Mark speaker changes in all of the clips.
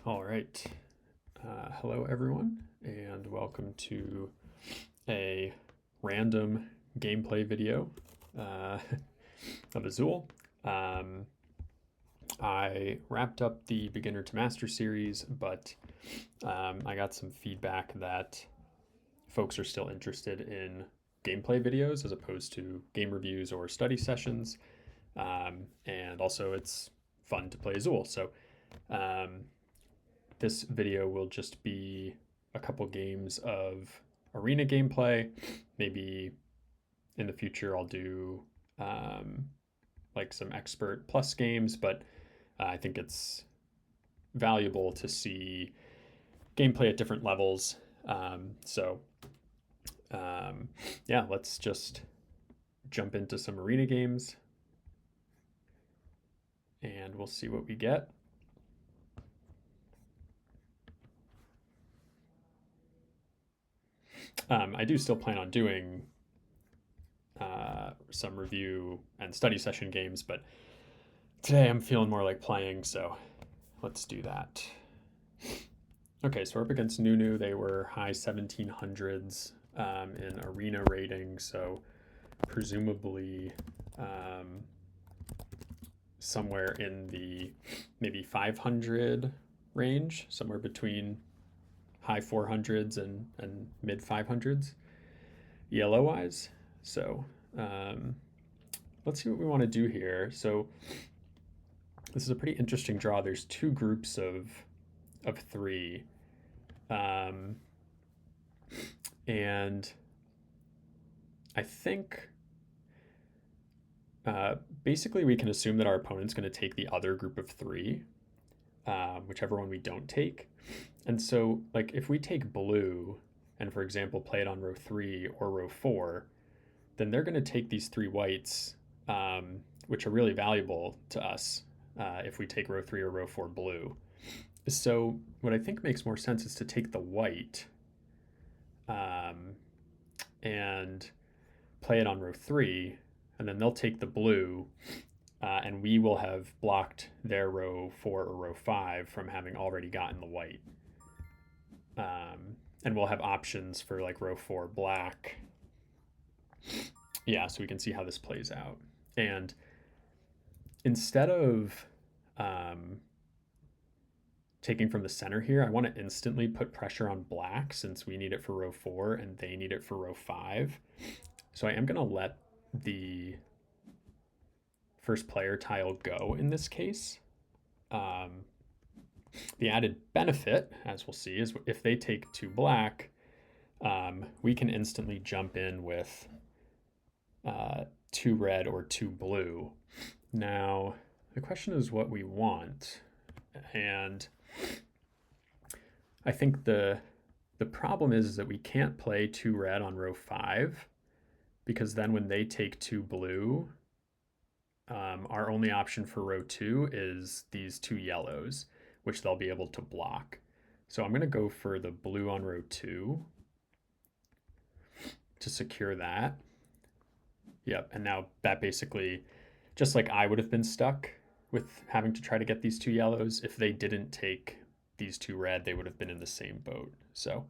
Speaker 1: All right. Hello, everyone, and welcome to a random gameplay video uh, of Azul. Um, I wrapped up the Beginner to Master series, but I got some feedback that folks are still interested in gameplay videos as opposed to game reviews or study sessions. And also, it's fun to play Azul. So, um, this video will just be a couple games of arena gameplay. Maybe in the future I'll do like some expert plus games, but I think it's valuable to see gameplay at different levels. So yeah, let's just jump into some arena games and we'll see what we get. I do still plan on doing some review and study session games, but today I'm feeling more like playing, so let's do that. Okay, so we're up against Nunu. They were high 1700s in arena rating, so presumably somewhere in the maybe 500 range, somewhere between high 400s and mid 500s ELO wise. So let's see what we want to do here. So this is a pretty interesting draw. There's two groups of three, um, and I think basically we can assume that our opponent's going to take the other group of three, whichever one we don't take. And so, like, if we take blue and, for example, play it on row 3 or row 4, then they're going to take these three whites, which are really valuable to us if we take row 3 or row 4 blue. So what I think makes more sense is to take the white and play it on row 3, and then they'll take the blue, and we will have blocked their row 4 or row 5 from having already gotten the white. And we'll have options for like row 4 black. Yeah, so we can see how this plays out. And instead of taking from the center here, I want to instantly put pressure on black since we need it for row 4 and they need it for row 5. So I am going to let the first player tile go in this case. The added benefit, as we'll see, is if they take 2 black, we can instantly jump in with 2 red or 2 blue. Now, the question is what we want. And I think the problem is that we can't play 2 red on row 5 because then when they take 2 blue, our only option for row 2 is these 2 yellows, which they'll be able to block. So I'm going to go for the blue on row 2 to secure that. Yep, and now that basically, just like I would have been stuck with having to try to get these 2 yellows, if they didn't take these 2 red, they would have been in the same boat. So,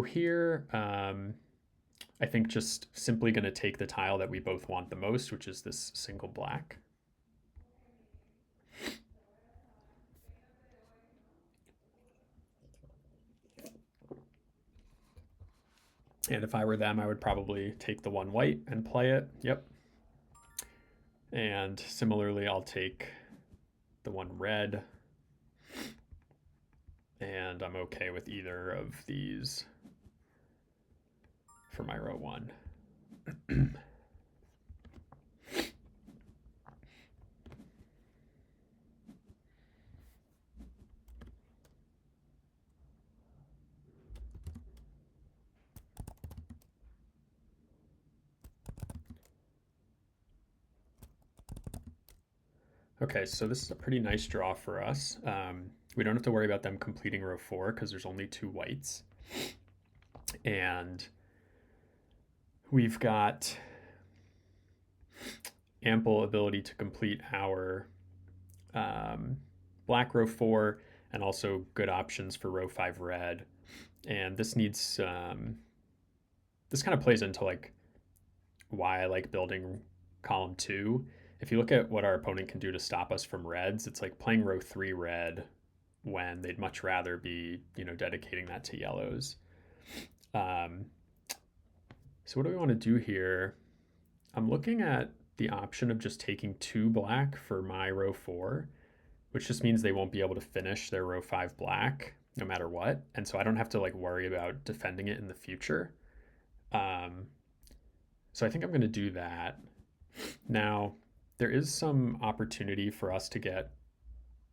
Speaker 1: here, I think just simply going to take the tile that we both want the most, which is this single black. And if I were them, I would probably take the 1 white and play it. Yep. And similarly, I'll take the 1 red. And I'm okay with either of these for my row 1. Okay, so this is a pretty nice draw for us. We don't have to worry about them completing row 4 because there's only 2 whites. And we've got ample ability to complete our black row 4, and also good options for row 5 red. And this needs, this kind of plays into like why I like building column 2. If you look at what our opponent can do to stop us from reds, it's like playing row 3 red when they'd much rather be, dedicating that to yellows. Um, so what do we want to do here? I'm looking at the option of just taking 2 black for my row 4, which just means they won't be able to finish their row 5 black no matter what. And so I don't have to like worry about defending it in the future. So I think I'm going to do that. Now, there is some opportunity for us to get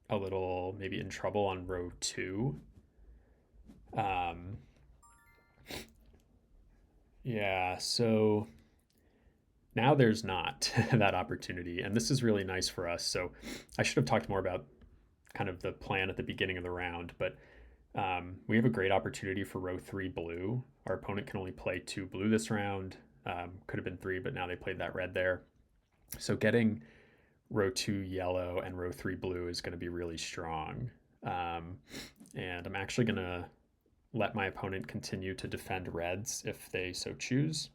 Speaker 1: a little maybe in trouble on row 2. Yeah, so now there's not that opportunity, and this is really nice for us. So I should have talked more about kind of the plan at the beginning of the round, but we have a great opportunity for row 3 blue. Our opponent can only play 2 blue this round. Could have been 3, but now they played that red there. So getting row 2 yellow and row 3 blue is going to be really strong. And I'm actually going to let my opponent continue to defend reds if they so choose,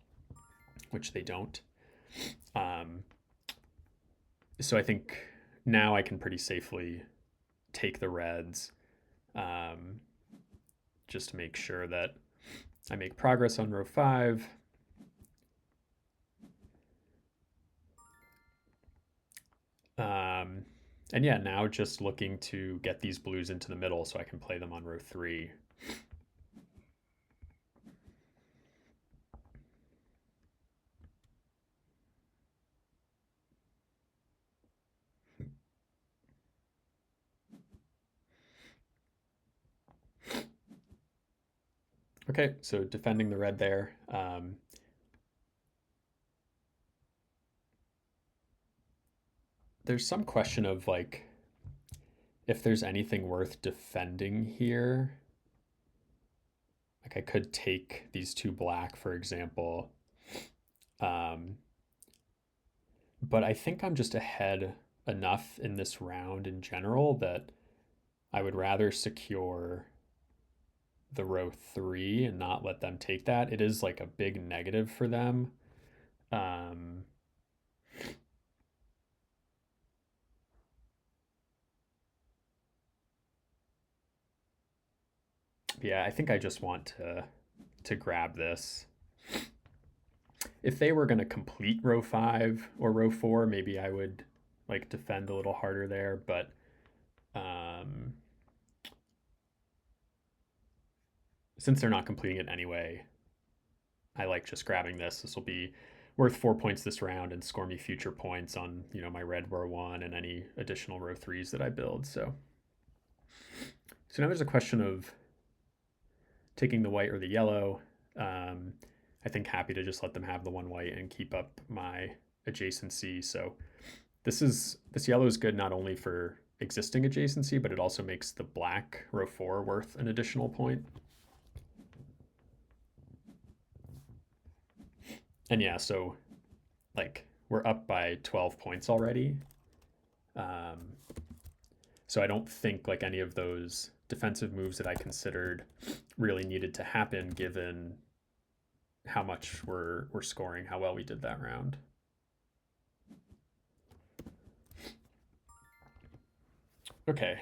Speaker 1: which they don't. So I think now I can pretty safely take the reds, just to make sure that I make progress on row 5. And yeah, now just looking to get these blues into the middle so I can play them on row 3. Okay, so defending the red there. There's some question of like if there's anything worth defending here. Like I could take these 2 black, for example. But I think I'm just ahead enough in this round in general that I would rather secure the row 3 and not let them take that. It is like a big negative for them. Yeah, I think I just want to grab this. If they were going to complete row 5 or row 4, maybe I would like defend a little harder there, but since they're not completing it anyway, I like just grabbing this. This will be worth 4 points this round and score me future points on, my red row 1 and any additional row 3s that I build. So now there's a question of taking the white or the yellow. I think happy to just let them have the 1 white and keep up my adjacency. So this yellow is good not only for existing adjacency, but it also makes the black row 4 worth an additional point. And yeah, so like we're up by 12 points already. So I don't think like any of those defensive moves that I considered really needed to happen given how much we're scoring, how well we did that round. Okay.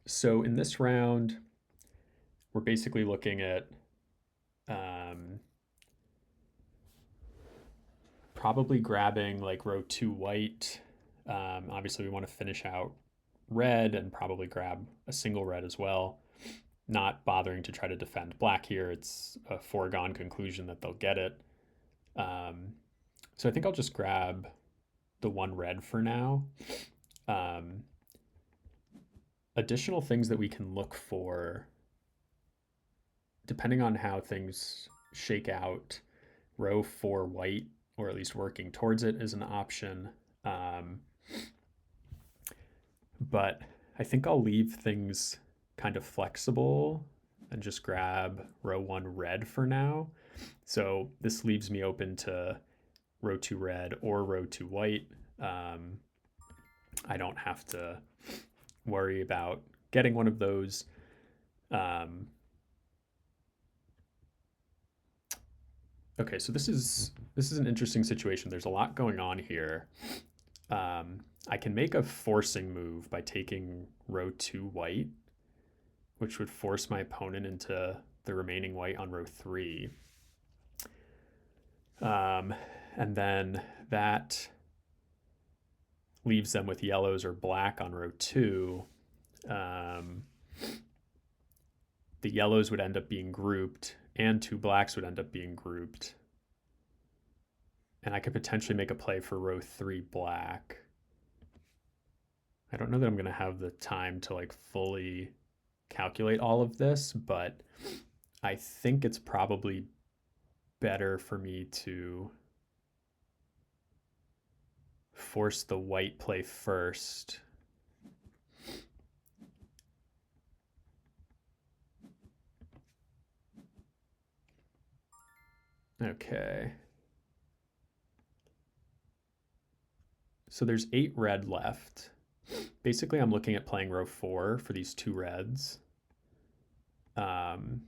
Speaker 1: So in this round, we're basically looking at probably grabbing like row 2 white. Obviously, we want to finish out red and probably grab a single red as well. Not bothering to try to defend black here. It's a foregone conclusion that they'll get it. So I think I'll just grab the 1 red for now. Additional things that we can look for, depending on how things shake out, row 4 white, or at least working towards it, is an option. But I think I'll leave things kind of flexible and just grab row 1 red for now. So this leaves me open to row 2 red or row 2 white. I don't have to worry about getting one of those. Okay, so this is an interesting situation. There's a lot going on here. I can make a forcing move by taking row 2 white, which would force my opponent into the remaining white on row 3. And then that leaves them with yellows or black on row 2. The yellows would end up being grouped, and 2 blacks would end up being grouped. And I could potentially make a play for row 3 black. I don't know that I'm going to have the time to like fully calculate all of this, but I think it's probably better for me to force the white play first. Okay. So there's 8 red left. Basically, I'm looking at playing row 4 for these 2 reds. And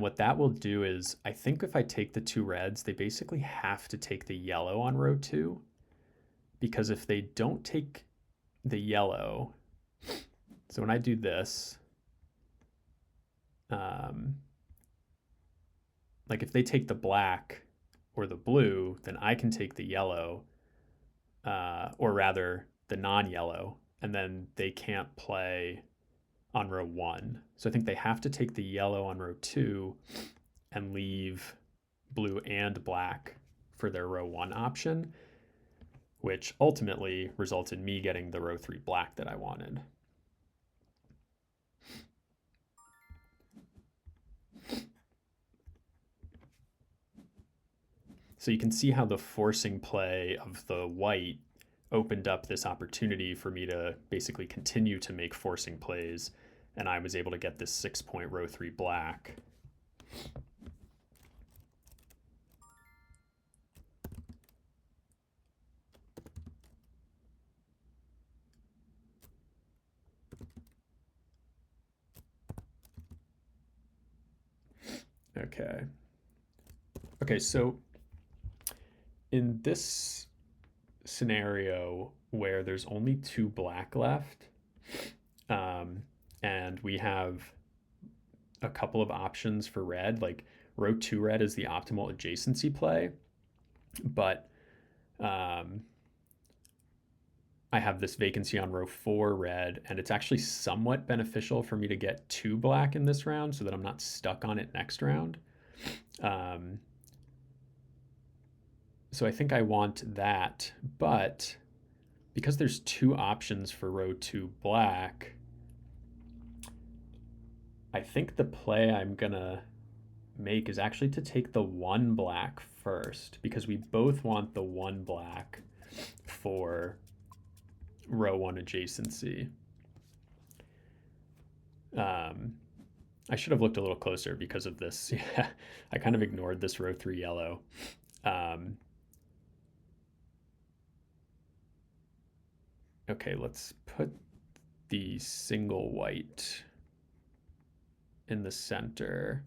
Speaker 1: what that will do is, I think if I take the 2 reds, they basically have to take the yellow on row 2. Because if they don't take the yellow, so when I do this, like if they take the black or the blue, then I can take the yellow, or rather the non-yellow, and then they can't play on row 1. So I think they have to take the yellow on row 2 and leave blue and black for their row 1 option, which ultimately results in me getting the row 3 black that I wanted. So you can see how the forcing play of the white opened up this opportunity for me to basically continue to make forcing plays, and I was able to get this 6-point row 3 black. Okay. Okay, so in this scenario where there's only 2 black left, and we have a couple of options for red, like row 2 red is the optimal adjacency play, but I have this vacancy on row 4 red, and it's actually somewhat beneficial for me to get 2 black in this round so that I'm not stuck on it next round. So I think I want that, but because there's 2 options for row 2 black, I think the play I'm gonna make is actually to take the 1 black first, because we both want the 1 black for row 1 adjacency. I should have looked a little closer because of this. Yeah, I kind of ignored this row 3 yellow. Okay, let's put the single white in the center.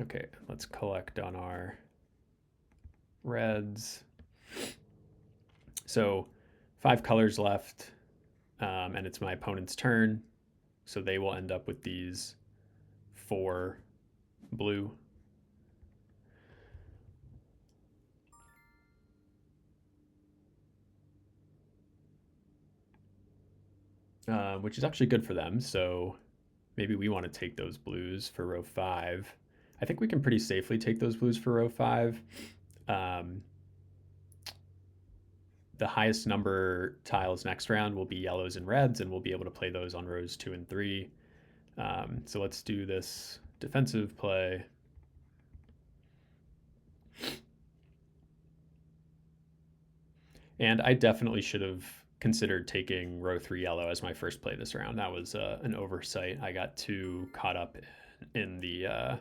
Speaker 1: Okay, let's collect on our reds. So 5 colors left, and it's my opponent's turn. So they will end up with these 4 blue. Which is actually good for them. So maybe we want to take those blues for row 5. I think we can pretty safely take those blues for row 5. The highest number tiles next round will be yellows and reds, and we'll be able to play those on rows 2 and 3. So let's do this defensive play. And I definitely should have considered taking row 3 yellow as my first play this round. That was an oversight. I got too caught up in the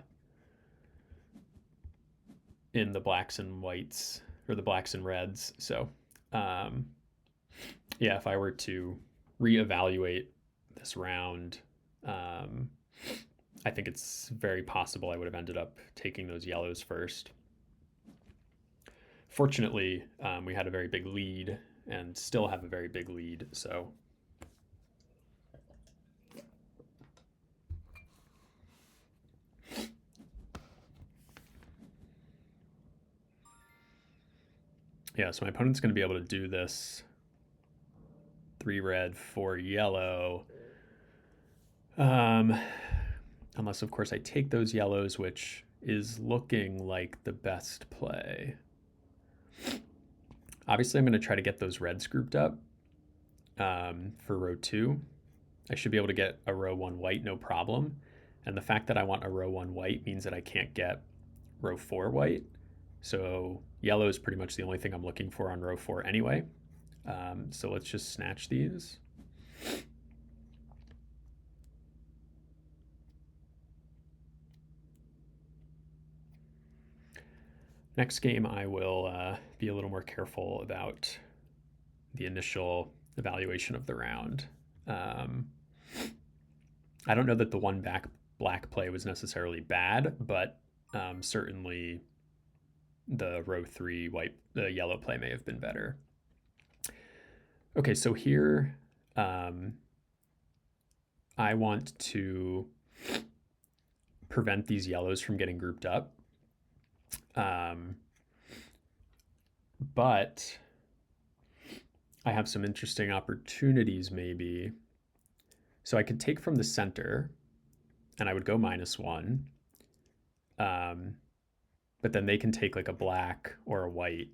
Speaker 1: blacks and whites, or the blacks and reds. So yeah, if I were to reevaluate this round, I think it's very possible I would have ended up taking those yellows first. Fortunately, we had a very big lead and still have a very big lead, so yeah, so my opponent's going to be able to do this 3 red, 4 yellow. Unless, of course, I take those yellows, which is looking like the best play. Obviously, I'm going to try to get those reds grouped up for row 2. I should be able to get a row 1 white, no problem. And the fact that I want a row 1 white means that I can't get row 4 white. So yellow is pretty much the only thing I'm looking for on row 4 anyway. So let's just snatch these. Next game, I will be a little more careful about the initial evaluation of the round. I don't know that the one black play was necessarily bad, but certainly the row 3 yellow play may have been better. Okay, so here I want to prevent these yellows from getting grouped up. But I have some interesting opportunities maybe. So I could take from the center and I would go -1. But then they can take like a black or a white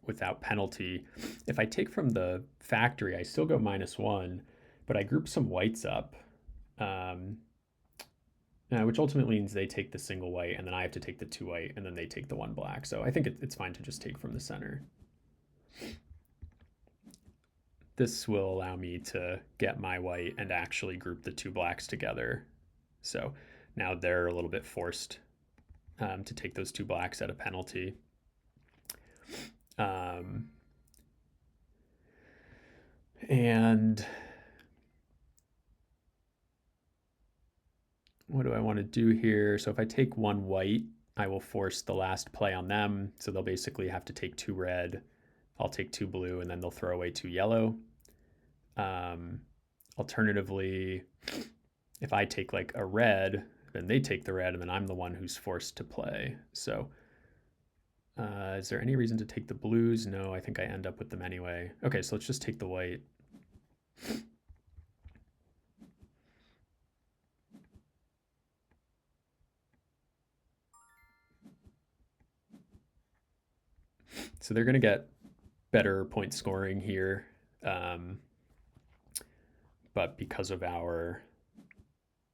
Speaker 1: without penalty. If I take from the factory, I still go -1, but I group some whites up, which ultimately means they take the single white, and then I have to take the 2 white, and then they take the 1 black. So I think it's fine to just take from the center. This will allow me to get my white and actually group the 2 blacks together. So now they're a little bit forced to take those 2 blacks at a penalty. And what do I want to do here? So if I take 1 white, I will force the last play on them. So they'll basically have to take 2 red. I'll take 2 blue, and then they'll throw away 2 yellow. Alternatively, if I take like a red, then they take the red, and then I'm the one who's forced to play. So is there any reason to take the blues? No, I think I end up with them anyway. Okay, so let's just take the white. So they're going to get better point scoring here. But because of our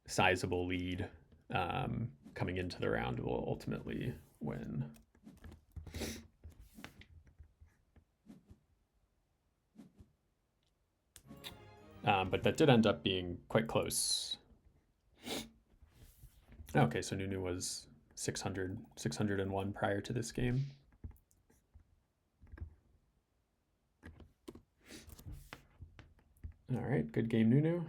Speaker 1: sizable lead coming into the round, we'll ultimately win. But that did end up being quite close. Okay, so Nunu was 601 prior to this game. All right, good game, Nunu.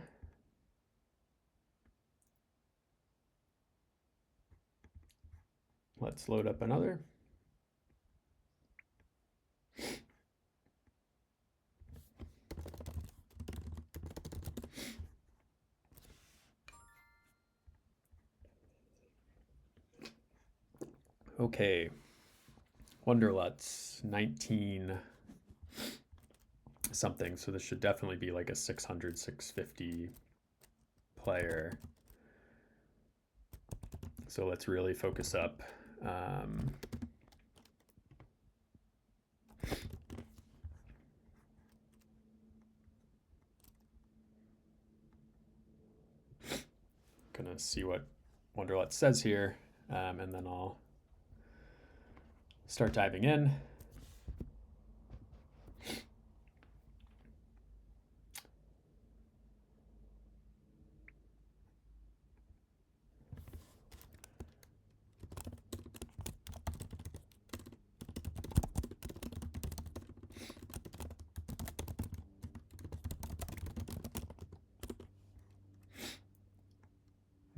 Speaker 1: Let's load up another. Okay, Wonderlut's 19 something, so this should definitely be like a 600, 650 player. So let's really focus up. Gonna see what Wonderlut says here, and then I'll start diving in.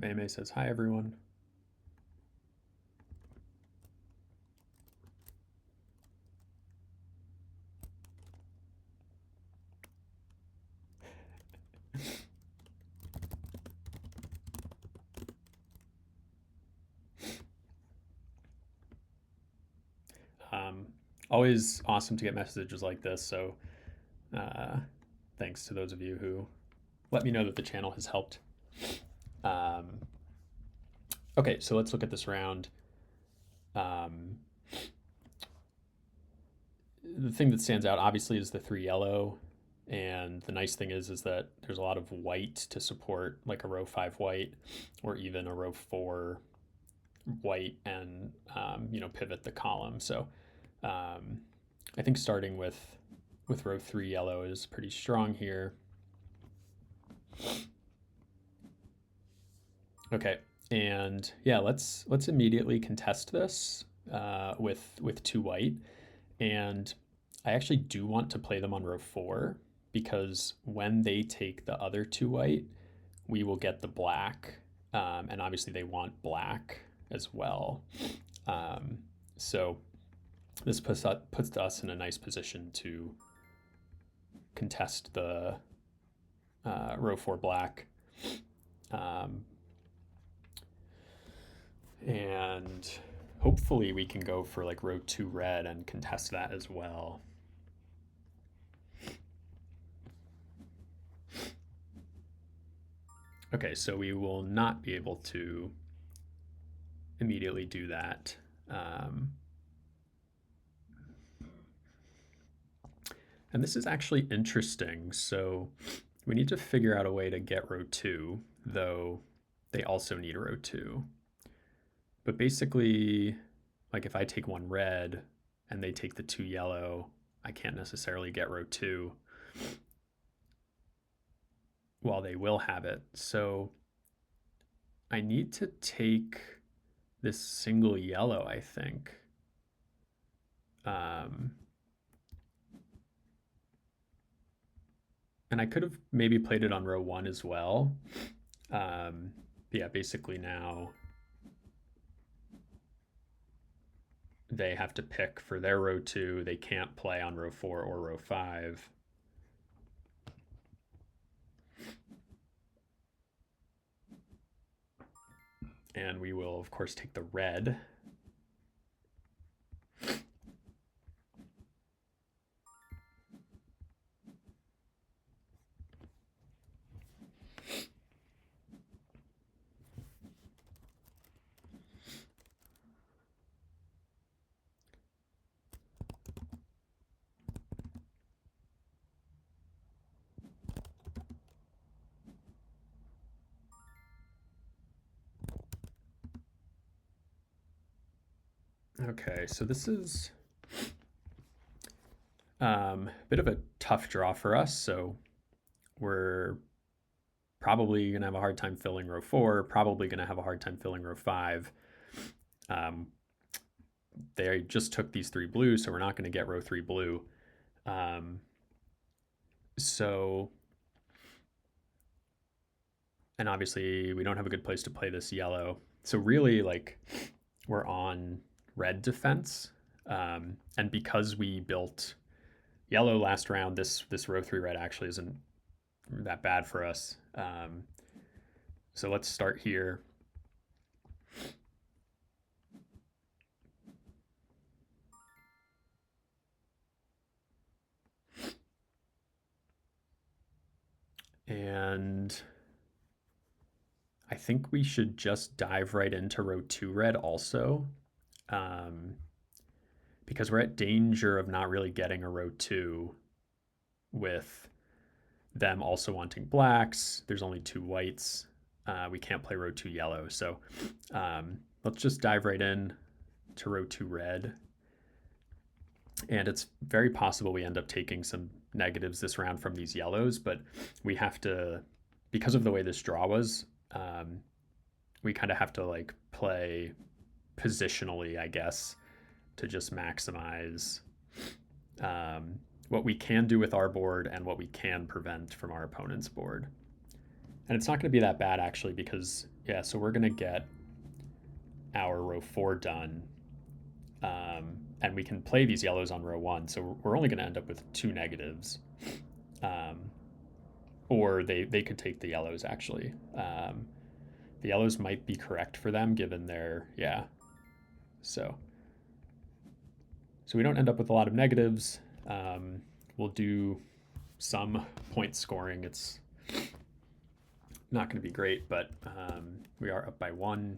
Speaker 1: May says, hi, everyone. Always awesome to get messages like this. So thanks to those of you who let me know that the channel has helped. Okay, so let's look at this round. The thing that stands out obviously is the 3 yellow, and the nice thing is that there's a lot of white to support like a row 5 white or even a row 4 white and pivot the column. So I think starting with row 3 yellow is pretty strong here. Okay, and yeah, let's immediately contest this with 2 white. And I actually do want to play them on row 4 because when they take the other 2 white, we will get the black. And obviously they want black as well. So this puts us in a nice position to contest the row 4 black. And hopefully we can go for like row 2 red and contest that as well. Okay, so we will not be able to immediately do that. And this is actually interesting. So we need to figure out a way to get row 2, though they also need row 2. But basically, like if I take 1 red and they take the 2 yellow, I can't necessarily get row 2 while they will have it. So I need to take this single yellow, I think. And I could have maybe played it on row 1 as well. Yeah, basically now they have to pick for their row 2. They can't play on row 4 or row 5. And we will, of course, take the red. Okay, so this is a bit of a tough draw for us. So we're probably going to have a hard time filling row 4, probably going to have a hard time filling row 5. They just took these 3 blue, so we're not going to get row 3 blue. And obviously we don't have a good place to play this yellow. So really, like, we're on red defense. And because we built yellow last round, this row 3 red actually isn't that bad for us. So let's start here. And I think we should just dive right into row 2 red also, because we're at danger of not really getting a row 2 with them also wanting blacks. There's only 2 whites. We can't play row 2 yellow. So let's just dive right in to row 2 red. And it's very possible we end up taking some negatives this round from these yellows, but we have to, because of the way this draw was, we kind of have to like play positionally, I guess, to just maximize what we can do with our board and what we can prevent from our opponent's board. And it's not going to be that bad actually because, yeah, so we're going to get our row 4 done. And we can play these yellows on row 1, so we're only going to end up with 2 negatives. Or they could take the yellows actually. The yellows might be correct for them given their, yeah. So we don't end up with a lot of negatives. We'll do some point scoring. It's not going to be great, but we are up by 1.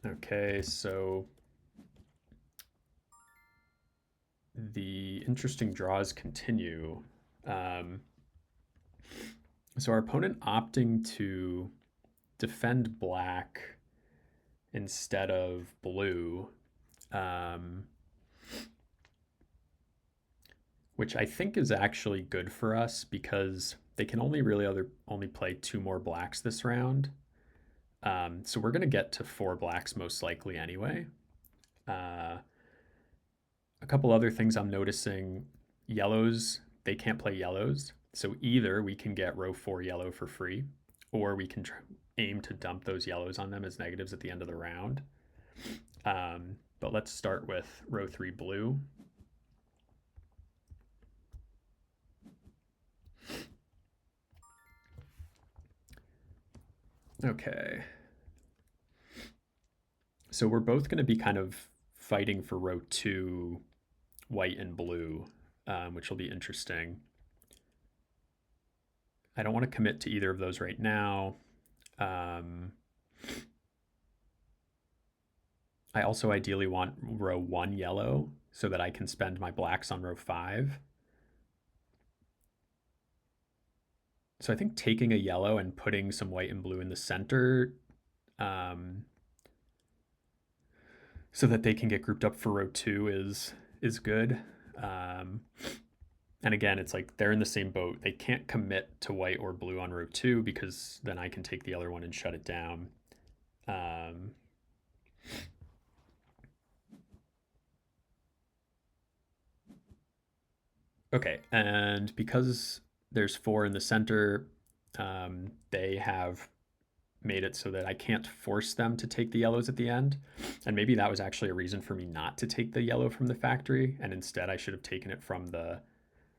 Speaker 1: Okay, so the interesting draws continue. So our opponent opting to defend black instead of blue, which I think is actually good for us because they can only play 2 more blacks this round. So we're going to get to 4 blacks most likely anyway. A couple other things I'm noticing: yellows, they can't play yellows. So either we can get row 4 yellow for free, or we can aim to dump those yellows on them as negatives at the end of the round. But let's start with row 3 blue. Okay. So we're both going to be kind of fighting for row 2 white and blue, which will be interesting. I don't want to commit to either of those right now. I also ideally want row 1 yellow so that I can spend my blacks on row 5. So I think taking a yellow and putting some white and blue in the center, so that they can get grouped up for row 2 is good. And again, it's like they're in the same boat. They can't commit to white or blue on row 2 because then I can take the other one and shut it down. Okay, and because there's 4 in the center, they have made it so that I can't force them to take the yellows at the end. And maybe that was actually a reason for me not to take the yellow from the factory, and instead I should have taken it from the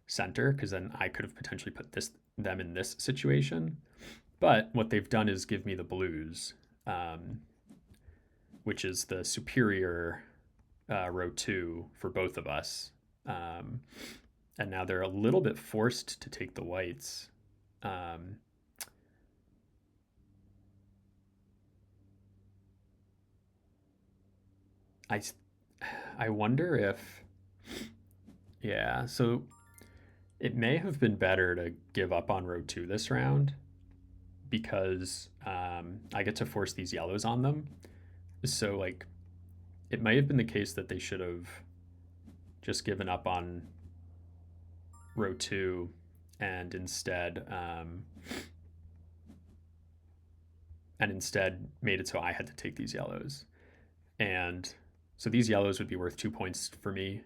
Speaker 1: center, because then I could have potentially put them in this situation. But what they've done is give me the blues, which is the superior row 2 for both of us. And now they're a little bit forced to take the whites. I wonder if, yeah, so it may have been better to give up on row 2 this round because I get to force these yellows on them. So like it might have been the case that they should have just given up on row 2 and instead made it so I had to take these yellows. And so these yellows would be worth 2 points for me,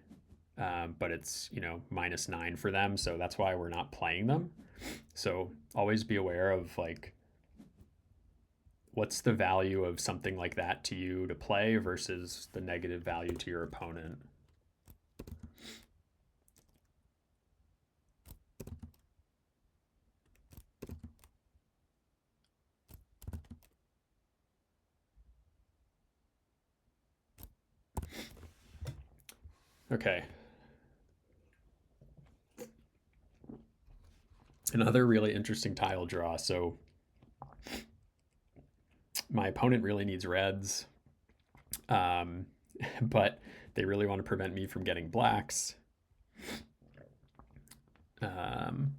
Speaker 1: but it's, -9 for them. So that's why we're not playing them. So always be aware of like, what's the value of something like that to you to play versus the negative value to your opponent. Okay. Another really interesting tile draw. So my opponent really needs reds, but they really want to prevent me from getting blacks. And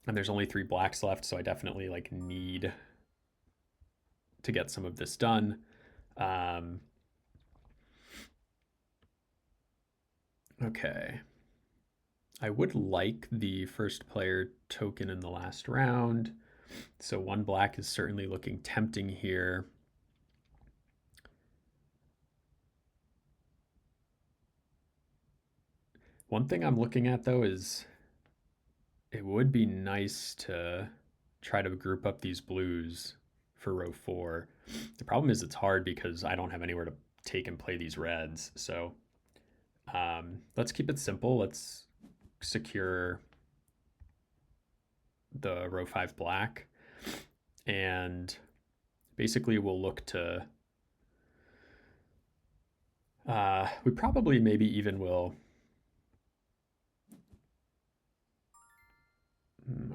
Speaker 1: there's only 3 blacks left, so I definitely like need to get some of this done. Okay. I would like the first player token in the last round. So 1 black is certainly looking tempting here. One thing I'm looking at though is it would be nice to try to group up these blues for row 4. The problem is it's hard because I don't have anywhere to take and play these reds. So let's keep it simple. Let's secure the row 5 black, and basically we'll look to we probably maybe even will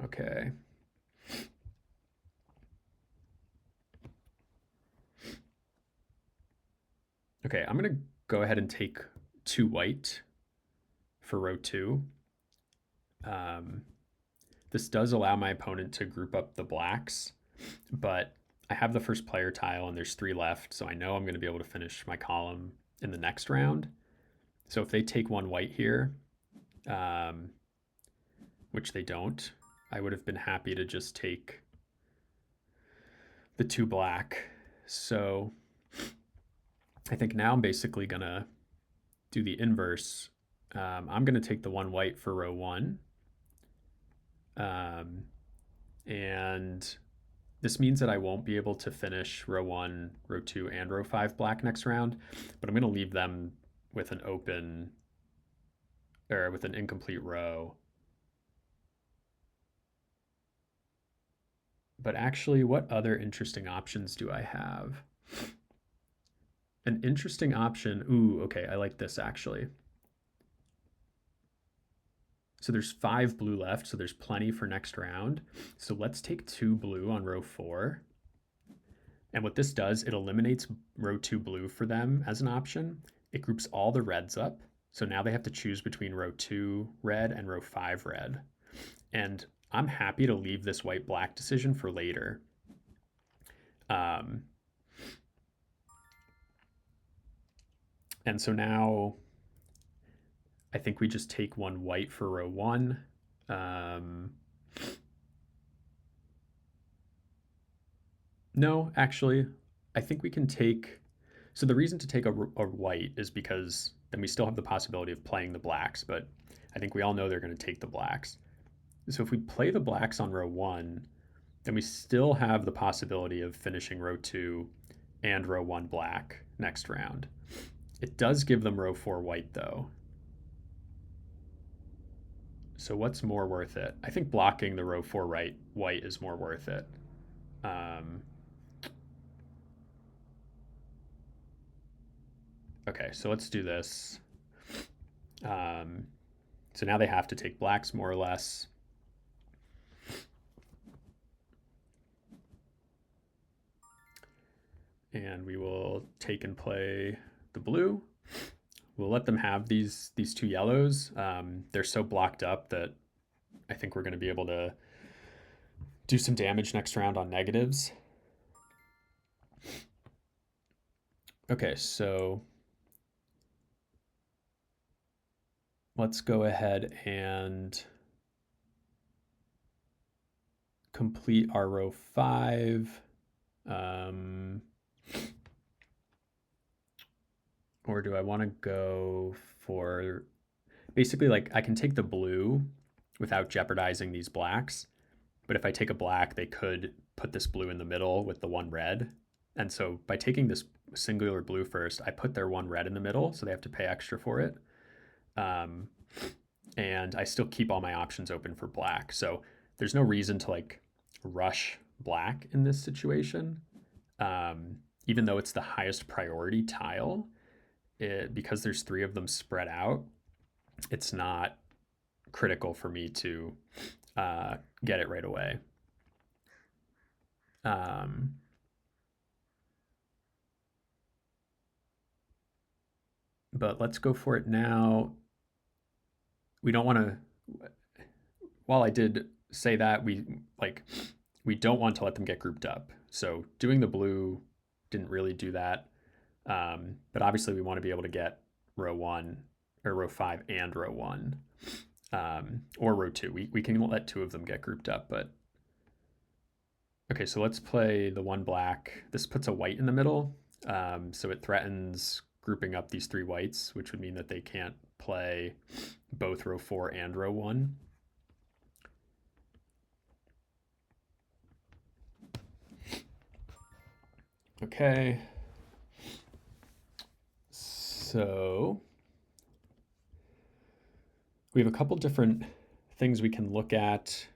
Speaker 1: okay. Okay, I'm gonna go ahead and take 2 white for row 2. This does allow my opponent to group up the blacks, but I have the first player tile and there's 3 left, so I know I'm going to be able to finish my column in the next round. So if they take 1 white here, which they don't, I would have been happy to just take the 2 black. So I think now I'm basically going to do the inverse. I'm going to take the 1 white for row 1. And this means that I won't be able to finish row 1, row 2, and row 5 black next round, but I'm going to leave them with an open, or with an incomplete row. But actually, what other interesting options do I have? An interesting option, ooh, okay, I like this actually. So there's 5 blue left, so there's plenty for next round. So let's take 2 blue on row 4. And what this does, it eliminates row 2 blue for them as an option. It groups all the reds up. So now they have to choose between row 2 red and row 5 red. And I'm happy to leave this white-black decision for later. And so now I think we just take 1 white for row 1. No, actually, I think we can take... So the reason to take a white is because then we still have the possibility of playing the blacks, but I think we all know they're going to take the blacks. So if we play the blacks on row 1, then we still have the possibility of finishing row 2 and row 1 black next round. It does give them row 4 white though. So what's more worth it? I think blocking the row 4 white is more worth it. Okay, so let's do this. So now they have to take blacks more or less. And we will take and play the blue. We'll let them have these 2 yellows. They're so blocked up that I think we're going to be able to do some damage next round on negatives. Okay, so let's go ahead and complete our row 5. Or do I want to go for... Basically, like, I can take the blue without jeopardizing these blacks. But if I take a black, they could put this blue in the middle with the 1 red. And so by taking this singular blue first, I put their 1 red in the middle, so they have to pay extra for it. And I still keep all my options open for black. So there's no reason to like rush black in this situation. Even though it's the highest priority tile, because there's 3 of them spread out, it's not critical for me to get it right away. But let's go for it now. We don't want to, while I did say that, we don't want to let them get grouped up. So doing the blue didn't really do that. But obviously we want to be able to get row 1 or row 5 and row 1, or row 2. We can let 2 of them get grouped up, but okay, so let's play the 1 black. This puts a white in the middle, so it threatens grouping up these 3 whites, which would mean that they can't play both row 4 and row 1. Okay. So we have a couple different things we can look at.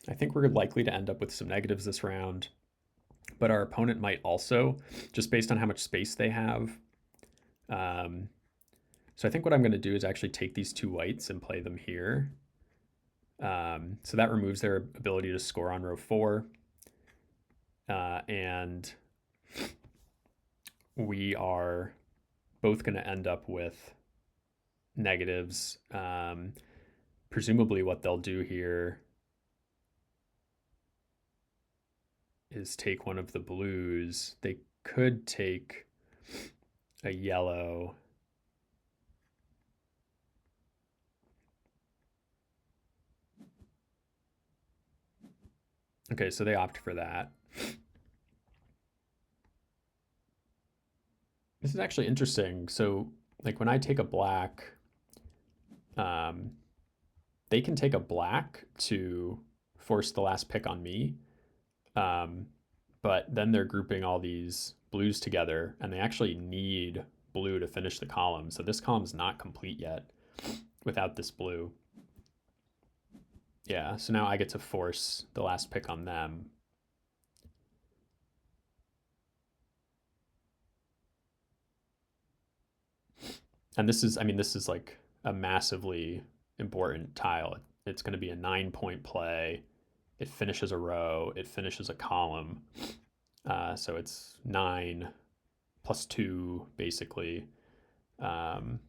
Speaker 1: I think we're likely to end up with some negatives this round, but our opponent might also, just based on how much space they have. So I think what I'm going to do is actually take these 2 whites and play them here. So that removes their ability to score on row 4. And we are both going to end up with negatives. Presumably what they'll do here is take one of the blues. They could take a yellow. Okay, so they opt for that. This is actually interesting. So like when I take a black, they can take a black to force the last pick on me. But then they're grouping all these blues together, and they actually need blue to finish the column. So this column's not complete yet without this blue. Yeah, so now I get to force the last pick on them. And this is, I mean, this is like a massively important tile. It's going to be a 9-point play. It finishes a row. It finishes a column. So it's 9 plus 2, basically. Turns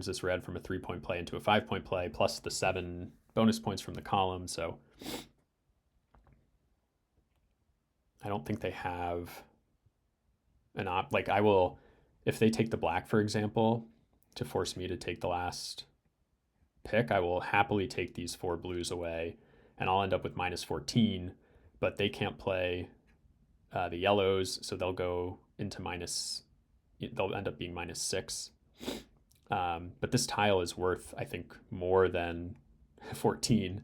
Speaker 1: this red from a 3-point play into a 5-point play, plus the 7 bonus points from the column. So I don't think they have an like I will, if they take the black, for example, to force me to take the last pick, I will happily take these 4 blues away, and I'll end up with minus 14, but they can't play the yellows, so they'll go into they'll end up being minus 6. But this tile is worth, I think, more than 14.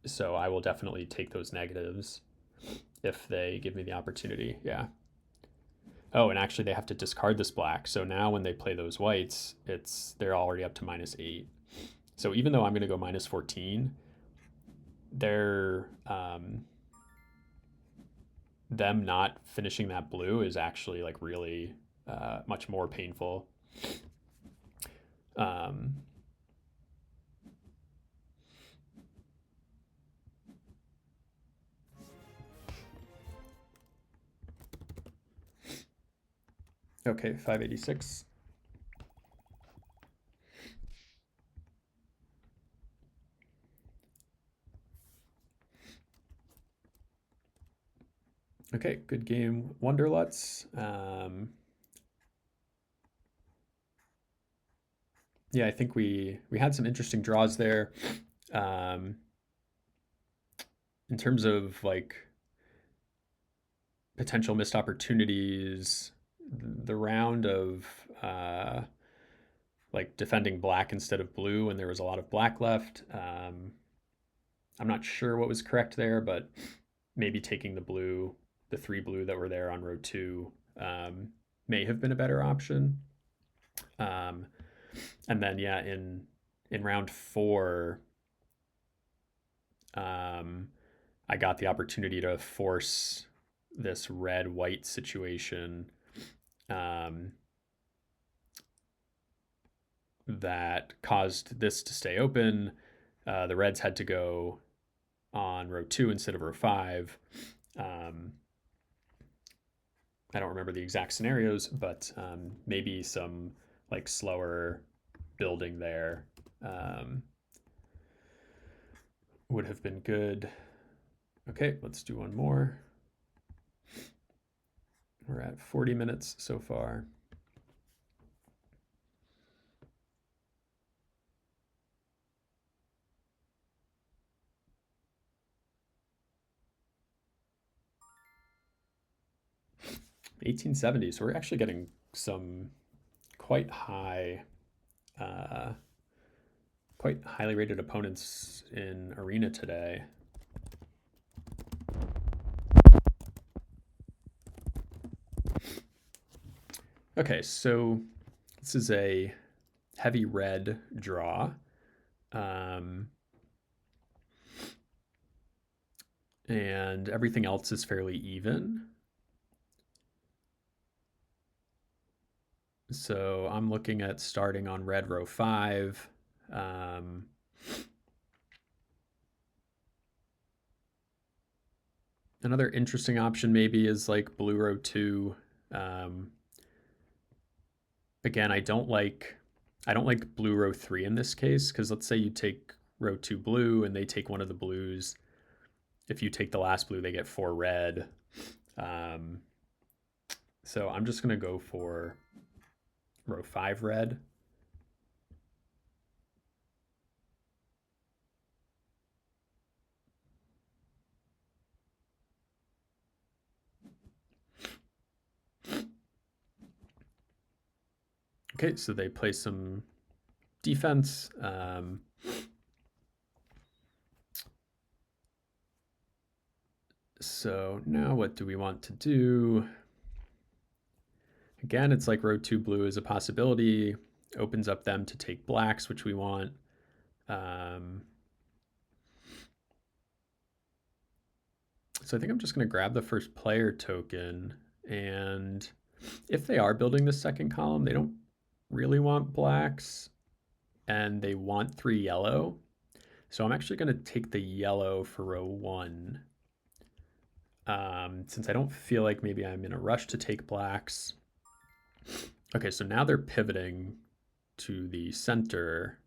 Speaker 1: So I will definitely take those negatives if they give me the opportunity. Yeah. Oh, and actually they have to discard this black. So now when they play those whites, they're already up to minus 8. So even though I'm going to go minus 14, they're them not finishing that blue is actually like really much more painful. Okay, 586. Okay, good game, Wonderluts. Yeah, I think we had some interesting draws there. In terms of like potential missed opportunities, the round of like defending black instead of blue, and there was a lot of black left. I'm not sure what was correct there, but maybe taking the 3 blue that were there on row 2 may have been a better option. And then yeah, in round 4, I got the opportunity to force this red-white situation that caused this to stay open. The reds had to go on row 2 instead of row 5. I don't remember the exact scenarios, but maybe some like slower building there would have been good. Okay, let's do one more. We're at 40 minutes so far. 1870. So we're actually getting some quite high, uh, quite highly rated opponents in Arena today. Okay, so this is a heavy red draw. And everything else is fairly even. So I'm looking at starting on red row 5. Another interesting option maybe is like blue row 2. Again, I don't like blue row 3 in this case, because let's say you take row 2 blue and they take one of the blues. If you take the last blue, they get 4 red. So I'm just going to go for row 5 red. Okay, so they play some defense. So now what do we want to do? Again, it's like row 2 blue is a possibility. Opens up them to take blacks, which we want. So I think I'm just going to grab the first player token. And if they are building the second column, they don't really want blacks. And they want 3 yellow. So I'm actually going to take the yellow for row 1. Since I don't feel like maybe I'm in a rush to take blacks. Okay, so now they're pivoting to the center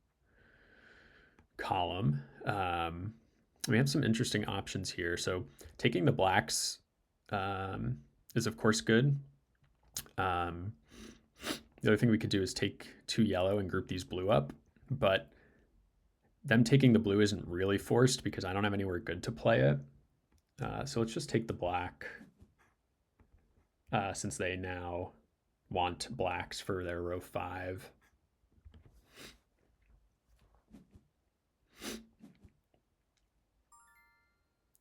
Speaker 1: column. We have some interesting options here. So taking the blacks is of course good. The other thing we could do is take 2 yellow and group these blue up, but them taking the blue isn't really forced because I don't have anywhere good to play it. So let's just take the black since they now want blacks for their row 5.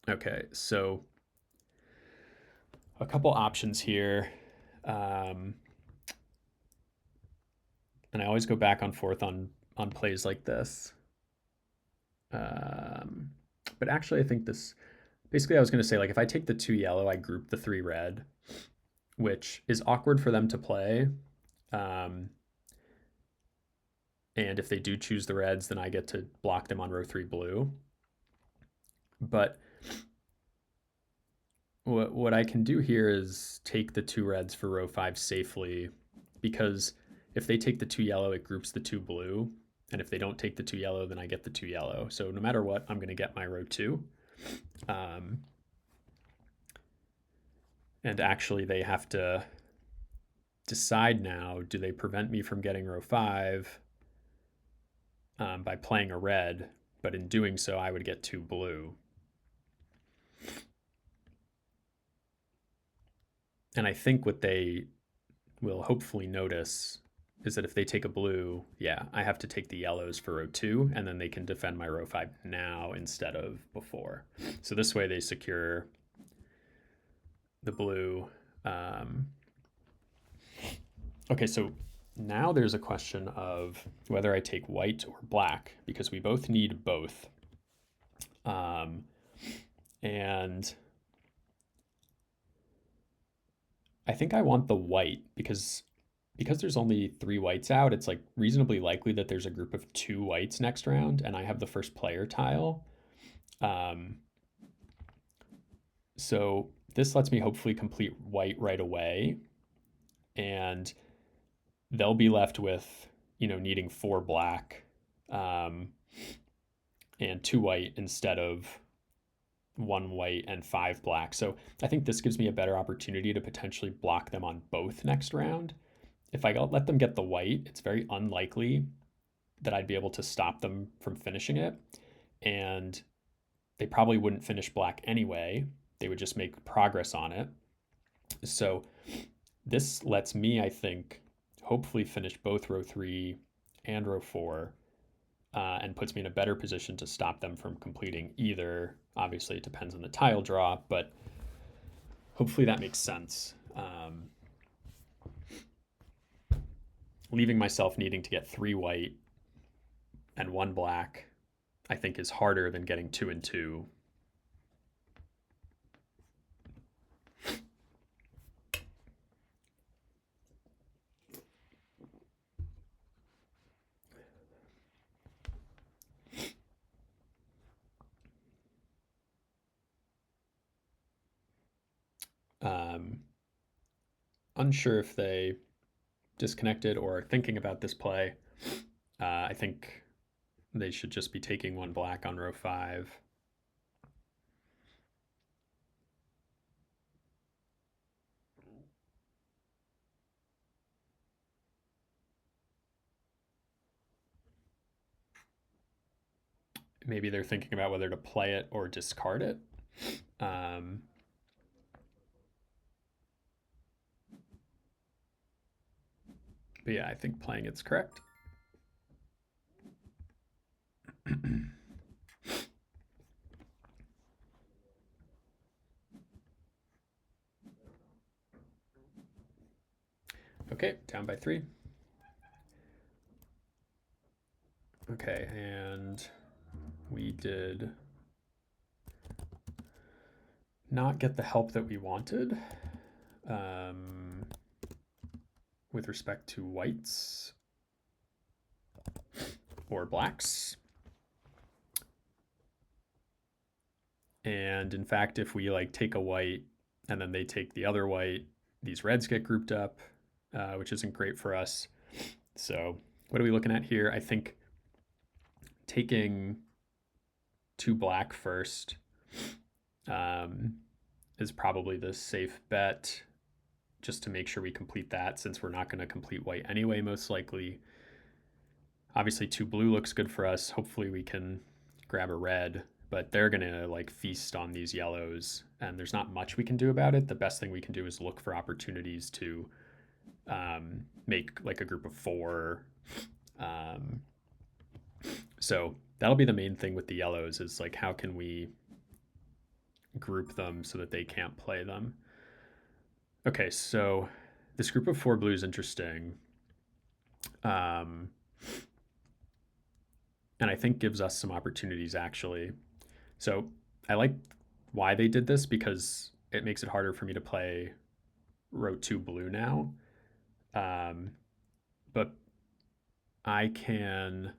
Speaker 1: Okay, so a couple options here. And I always go back and forth on plays like this. But actually, I think this, basically I was going to say, like, if I take the 2 yellow, I group the 3 red, which is awkward for them to play. And if they do choose the reds, then I get to block them on row 3 blue. But what I can do here is take the 2 reds for row 5 safely, because if they take the 2 yellow, it groups the 2 blue. And if they don't take the 2 yellow, then I get the 2 yellow. So no matter what, I'm going to get my row 2. And actually, they have to decide now, do they prevent me from getting row 5 by playing a red? But in doing so, I would get 2 blue. And I think what they will hopefully notice is that if they take a blue, yeah, I have to take the yellows for row 2, and then they can defend my row 5 now instead of before. So this way they secure the blue. Okay, so now there's a question of whether I take white or black, because we both need both. And I think I want the white because there's only 3 whites out, it's like reasonably likely that there's a group of 2 whites next round, and I have the first player tile. So this lets me hopefully complete white right away, and they'll be left with, needing 4 black and 2 white instead of 1 white and 5 black. So I think this gives me a better opportunity to potentially block them on both next round. If I let them get the white, it's very unlikely that I'd be able to stop them from finishing it. And they probably wouldn't finish black anyway. They would just make progress on it. So This lets me, I think, hopefully finish both row 3 and row 4, and puts me in a better position to stop them from completing either. Obviously, it depends on the tile draw, but hopefully that makes sense. Leaving myself needing to get 3 white and 1 black, I think, is harder than getting 2 and 2. Unsure if they disconnected or are thinking about this play. I think they should just be taking 1 black on row 5. Maybe they're thinking about whether to play it or discard it. But yeah, I think playing it's correct. Okay, down by 3. Okay, and we did not get the help that we wanted with respect to whites or blacks. And in fact, if we like take a white and then they take the other white, these reds get grouped up, which isn't great for us. So what are we looking at here? I think taking 2 black first is probably the safe bet, just to make sure we complete that, since we're not going to complete white anyway, most likely. Obviously 2 blue looks good for us. Hopefully we can grab a red, but they're going to like feast on these yellows, and there's not much we can do about it. The best thing we can do is look for opportunities to make like a group of 4. So that'll be the main thing with the yellows, is like how can we group them so that they can't play them. Okay, so this group of 4 blue is interesting. And I think gives us some opportunities, actually. So I like why they did this, because it makes it harder for me to play row 2 blue now. But I can,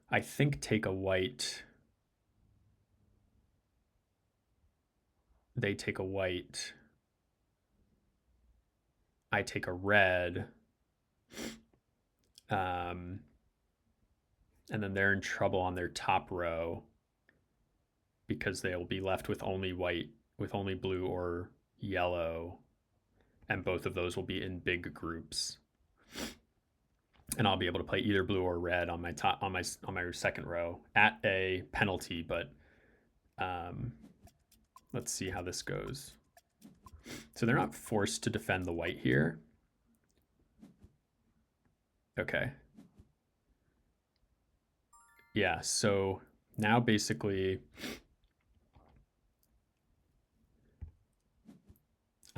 Speaker 1: I think, take a white. They take a white. I take a red. And then they're in trouble on their top row, because they'll be left with only white, with only blue or yellow, and both of those will be in big groups. And I'll be able to play either blue or red on my top, on my second row at a penalty. But let's see how this goes. So they're not forced to defend the white here. Okay. Yeah, so now basically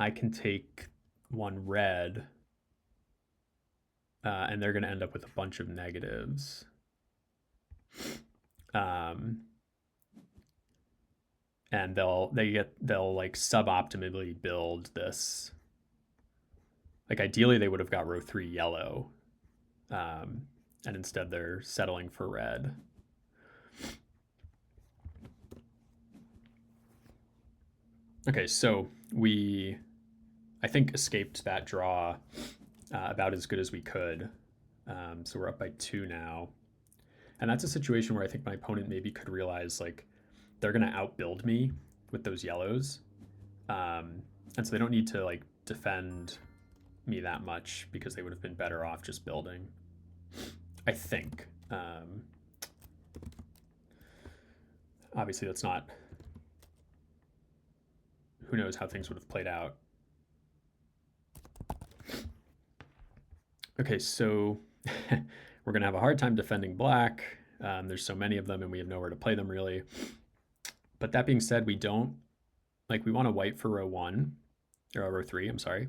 Speaker 1: I can take 1 red, and they're going to end up with a bunch of negatives. And they'll like suboptimally build this. Like ideally they would have got row 3 yellow, and instead they're settling for red. Okay, so we, I think, escaped that draw about as good as we could. So we're up by 2 now. And that's a situation where I think my opponent maybe could realize like they're going to outbuild me with those yellows. And so they don't need to like defend me that much, because they would have been better off just building, I think. Obviously that's not, who knows how things would have played out. Okay, so we're going to have a hard time defending black. There's so many of them and we have nowhere to play them really. But that being said, we don't, like we want a white for row 1, or row 3, I'm sorry.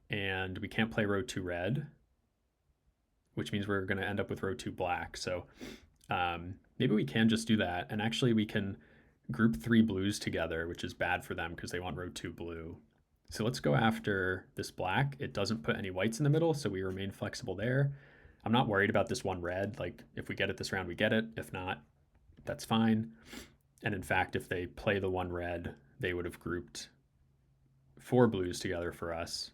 Speaker 1: And we can't play row 2 red, which means we're going to end up with row 2 black. So maybe we can just do that. And actually we can group 3 blues together, which is bad for them because they want row 2 blue. So let's go after this black. It doesn't put any whites in the middle, so we remain flexible there. I'm not worried about this one red. Like if we get it this round, we get it. If not, that's fine. And in fact, if they play the one red, they would have grouped 4 blues together for us.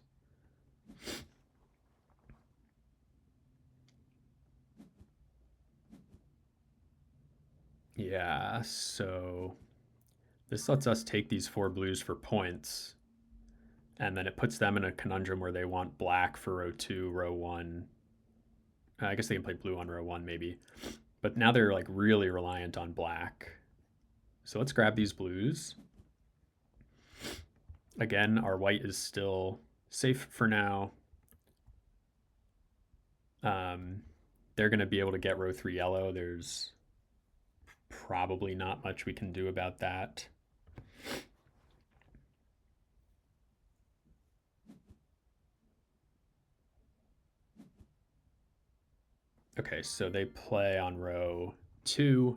Speaker 1: Yeah, so this lets us take these 4 blues for points. And then it puts them in a conundrum where they want black for row 2, row 1. I guess they can play blue on row 1 maybe. But now they're like really reliant on black. So let's grab these blues. Again, our white is still safe for now. They're going to be able to get row 3 yellow. There's probably not much we can do about that. Okay, so they play on row 2.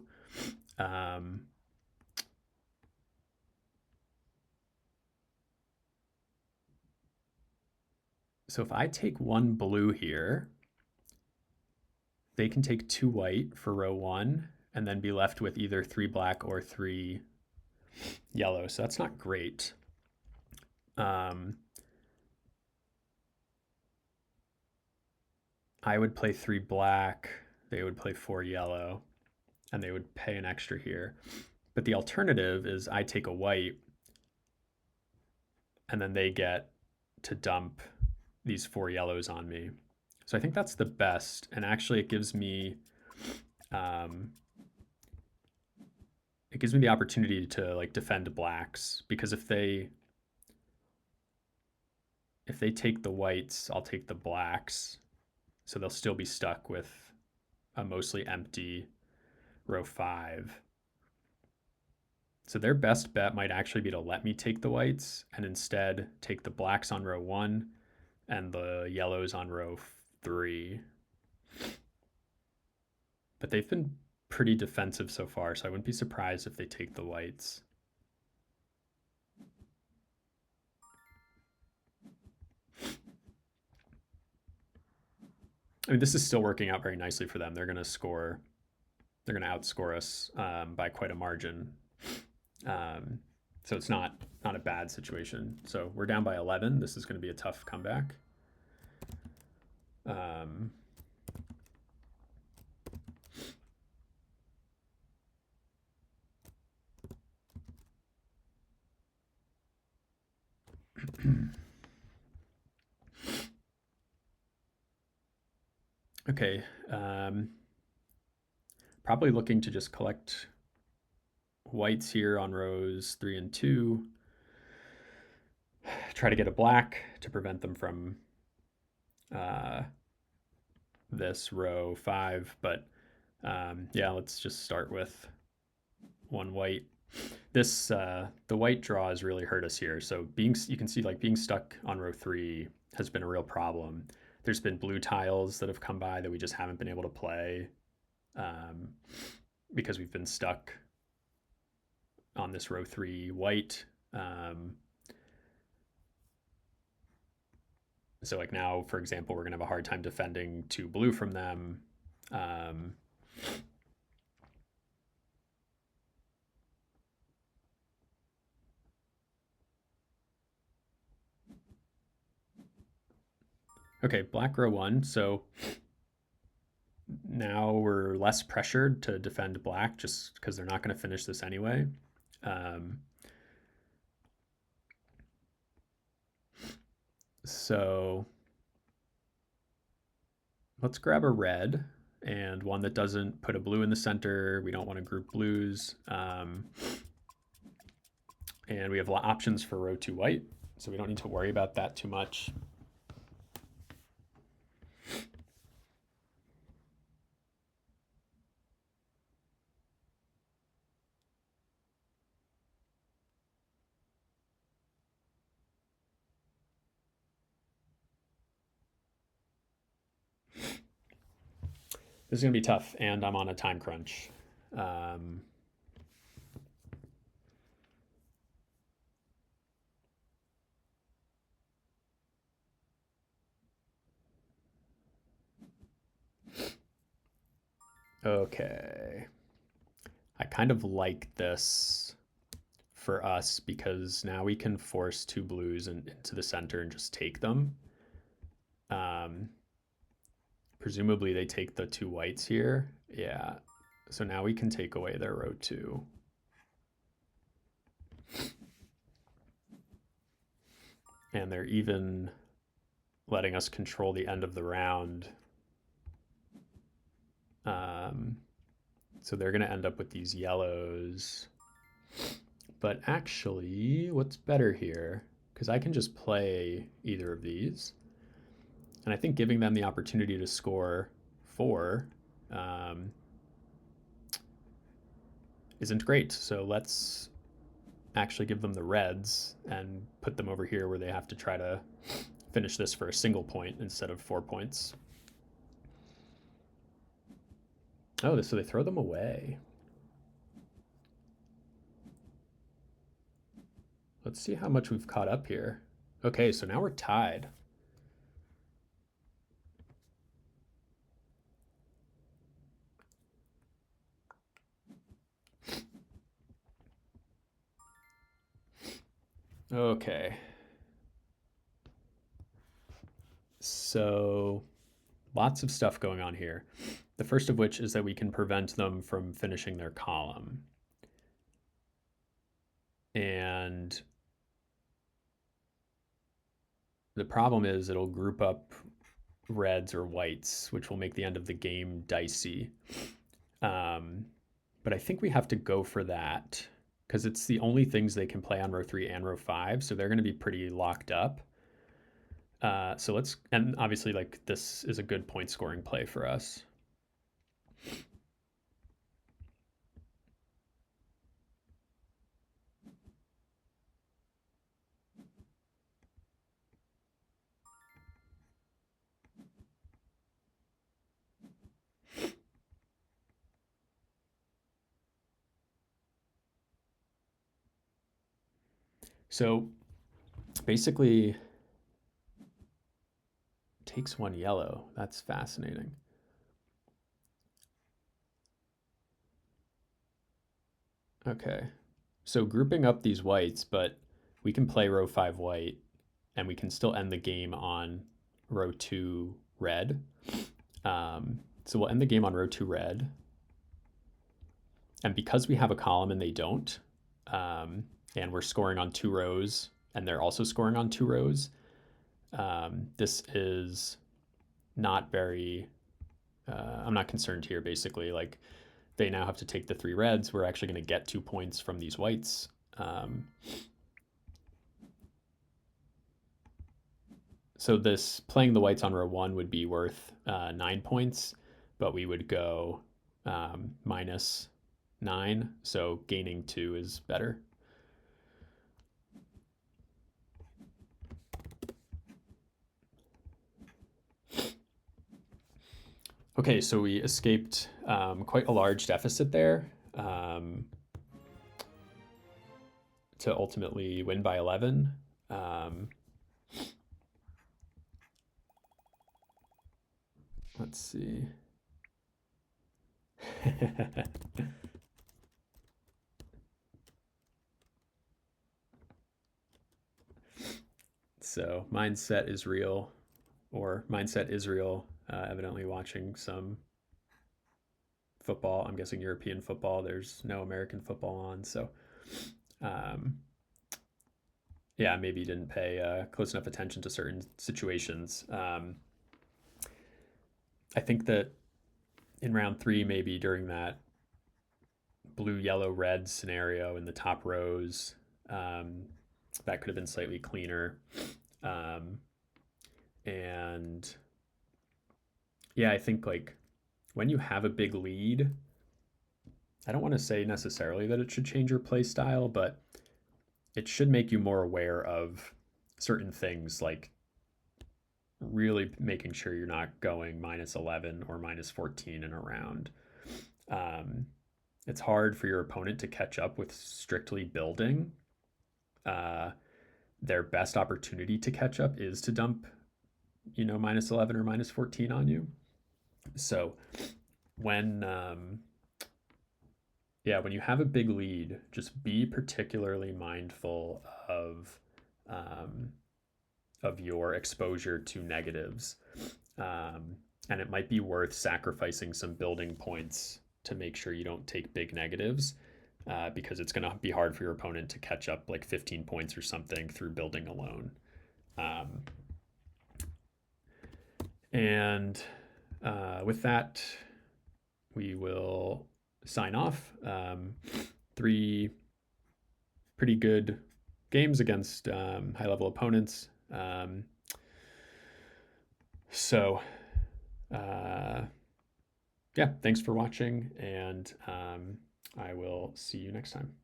Speaker 1: So if I take 1 blue here, they can take 2 white for row 1 and then be left with either 3 black or 3 yellow. So that's not great. I would play 3 black, they would play 4 yellow, and they would pay an extra here. But the alternative is I take a white, and then they get to dump these 4 yellows on me. So I think that's the best, and actually it gives me the opportunity to like defend blacks, because if they take the whites, I'll take the blacks. So they'll still be stuck with a mostly empty row 5. So their best bet might actually be to let me take the whites and instead take the blacks on row 1 and the yellows on row 3. But they've been pretty defensive so far, so I wouldn't be surprised if they take the whites. I mean, this is still working out very nicely for them. They're going to score. They're going to outscore us by quite a margin. So it's not a bad situation. So we're down by 11. This is going to be a tough comeback. Okay. Probably looking to just collect whites here on rows 3 and 2. Try to get a black to prevent them from this row 5. But yeah, let's just start with 1 white. This the white draw has really hurt us here. So you can see like being stuck on row 3 has been a real problem. There's been blue tiles that have come by that we just haven't been able to play because we've been stuck on this row 3 white. So like now, for example, we're gonna have a hard time defending 2 blue from them. Okay, black row 1. So now we're less pressured to defend black just because they're not going to finish this anyway. So let's grab a red and one that doesn't put a blue in the center. We don't want to group blues. And we have options for row 2 white, so we don't need to worry about that too much. This is going to be tough, and I'm on a time crunch. Okay. I kind of like this for us because now we can force two blues into the center and just take them. Presumably they take the two whites here. Yeah. So now we can take away their row 2. And they're even letting us control the end of the round. So they're going to end up with these yellows. But actually, what's better here? Because I can just play either of these. And I think giving them the opportunity to score 4 isn't great. So let's actually give them the reds and put them over here where they have to try to finish this for a single point instead of 4 points. Oh, so they throw them away. Let's see how much we've caught up here. Okay, so now we're tied. Okay. So lots of stuff going on here. The first of which is that we can prevent them from finishing their column. And the problem is it'll group up reds or whites, which will make the end of the game dicey. But I think we have to go for that because it's the only things they can play on row 3 and row 5, so they're going to be pretty locked up. So let's, and obviously like this is a good point scoring play for us. So basically takes 1 yellow. That's fascinating. Okay. So grouping up these whites, but we can play row 5 white and we can still end the game on row 2 red. So we'll end the game on row 2 red. And because we have a column and they don't, and we're scoring on 2 rows and they're also scoring on 2 rows, this is not very, I'm not concerned here basically. Like they now have to take the 3 reds. We're actually going to get 2 points from these whites. So this playing the whites on row 1 would be worth 9 points, but we would go minus 9, so gaining 2 is better. Okay, so we escaped quite a large deficit there to ultimately win by 11. Let's see. So mindset is real, or mindset Israel, evidently watching some football. I'm guessing European football. There's no American football on, so yeah, maybe didn't pay close enough attention to certain situations. I think that in round 3, maybe during that blue, yellow, red scenario in the top rows, that could have been slightly cleaner. And yeah, I think like when you have a big lead, I don't want to say necessarily that it should change your play style, but it should make you more aware of certain things like really making sure you're not going -11 or -14 in a round. It's hard for your opponent to catch up with strictly building. Their best opportunity to catch up is to dump, -11 or -14 on you. So when when you have a big lead, just be particularly mindful of your exposure to negatives. And it might be worth sacrificing some building points to make sure you don't take big negatives, because it's going to be hard for your opponent to catch up like 15 points or something through building alone. And with that, we will sign off. 3 pretty good games against high-level opponents. Yeah, thanks for watching, and I will see you next time.